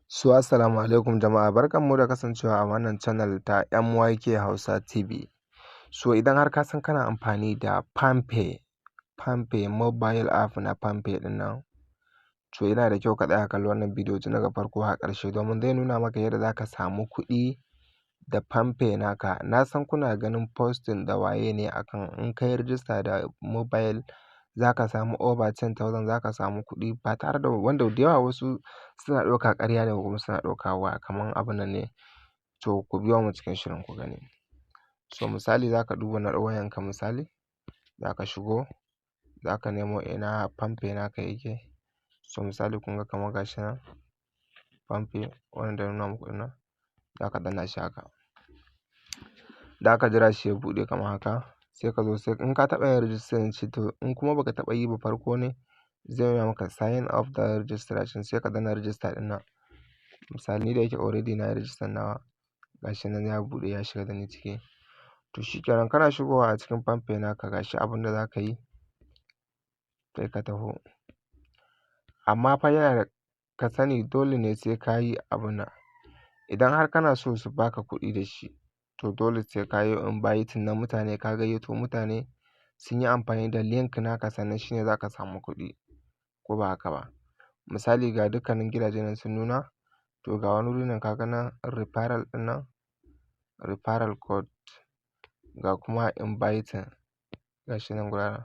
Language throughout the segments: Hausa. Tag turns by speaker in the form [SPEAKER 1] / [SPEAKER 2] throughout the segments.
[SPEAKER 1] Assalamu alaikum jama'a, barkanmu da kasancewa a wannan channel ta MYK Hausa TV. Idan har ka san kana amfani da Pampay mobile app na Pampay ɗin nan, yana da kyau ka tsaya kalli wannan bidiyo tun daga farko har ƙarshe domin zai nuna maka yadda za ka samu kuɗi da Pampay naka. Na san kuna ganin posting da waye ne akan in ka yi rijista da mobile za ka samu over 10,000 za ka samu kuɗi ba tare da wanda da yawa wasu suna ɗauka ƙarya ne kuma suna ɗauka kamar abun nan ne. To ku biyo mu cikin shirin ku gani. Misali za ka duba na wayanka, misali za ka shigo za ka nemo ina Pampay naka yake. Misali kun ga kamar gashi nan Pampay wannan da na nuna muku ɗin nan, za ka danna shi haka. Da ka jira shi ya buɗe kamar haka, sai ka zo sai in ka taɓa yin registration shi, to in kuma baka taɓa yi ba farko ne zai nuna maka sign up da registration, sai ka danna register ɗin nan. Misali ni da yake already na yi register nawa, gashi nan ya buɗe ya shiga da ni ciki. To shikenan kana shigowa a cikin Pampay naka gashi abin da za ka yi sai ka taho. Amma fa yana da ka sani dole ne sai ka yi abun nan. Idan har kana so su baka kuɗi da shi, to dole sai ka yi inviting na mutane, ka gayyato mutane sun yi amfani da link naka sannan shine za ka samu kuɗi, ko ba haka ba. Misali ga dukkanin gidaje nan sun nuna, to ga wani wuri nan ka ga nan referral ɗin nan, referral code ga kuma inviting gashi nan guraren.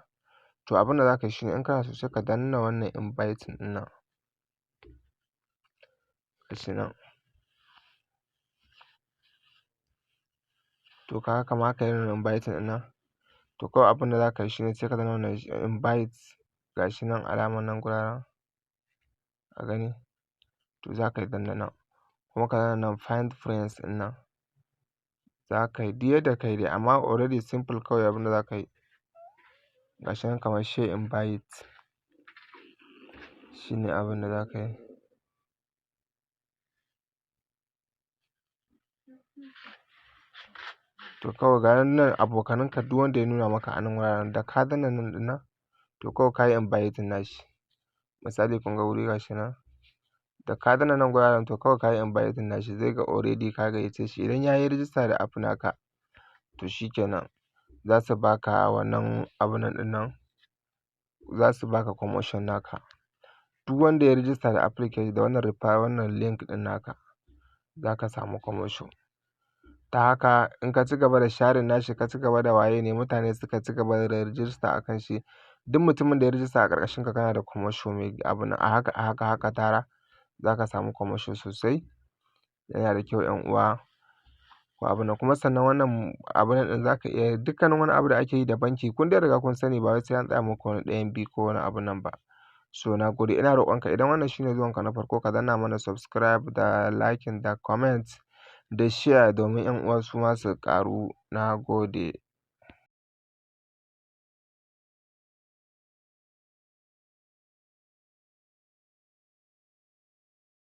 [SPEAKER 1] To abin da za ka yi shine in kana so sai ka danna wannan inviting ɗin nan gashi nan. To ka ga kamar haka irin inviting ɗin nan. To kawai abin da za ka yi shine sai ka danna wannan invite gashi nan alamar nan guraren, ka gani. To za ka yi danna nan kuma ka danna nan find friends ɗin nan. Za ka yi duk yadda ka yi dai, amma already simple kawai abin da za ka yi gashi nan kamar share invite shine abin da za ka yi. To kawai ga nan abokananka duk wanda ya nuna maka a nan wuraren da ka danna nan ɗin nan, to kawai ka yi inviting nashi. Misali kun ga wuri gashi nan, da ka danna nan guraren to kawai ka yi inviting nashi, zai ga already ka gayyace shi. Idan ya yi register da app naka, to shikenan za su baka wannan abun nan ɗin nan, za su baka commission naka. Duk wanda ya register da application da wannan wannan link ɗin naka, za ka samu commission. Ta haka in ka ci gaba da sharing nashi, ka ci gaba da waye ne, mutane suka ci gaba da register akan shi, duk mutumin da ya register a ƙarƙashin ka kana da commission mai abun nan. A haka tara za ka samu commission sosai. Yana da kyau 'yan uwa ku abun nan. Kuma sannan wannan abun nan ɗin za ka iya dukkanin wani abu da ake yi da banki kun dai riga kun sani, ba wai sai an tsaya muku wani ɗayan biyu ko wani abun nan ba. Na gode. Ina roƙonka idan wannan shine zuwanka na farko ka danna mana subscribe da liking da comment da share domin 'yan uwa su ma su ƙaru. Na gode.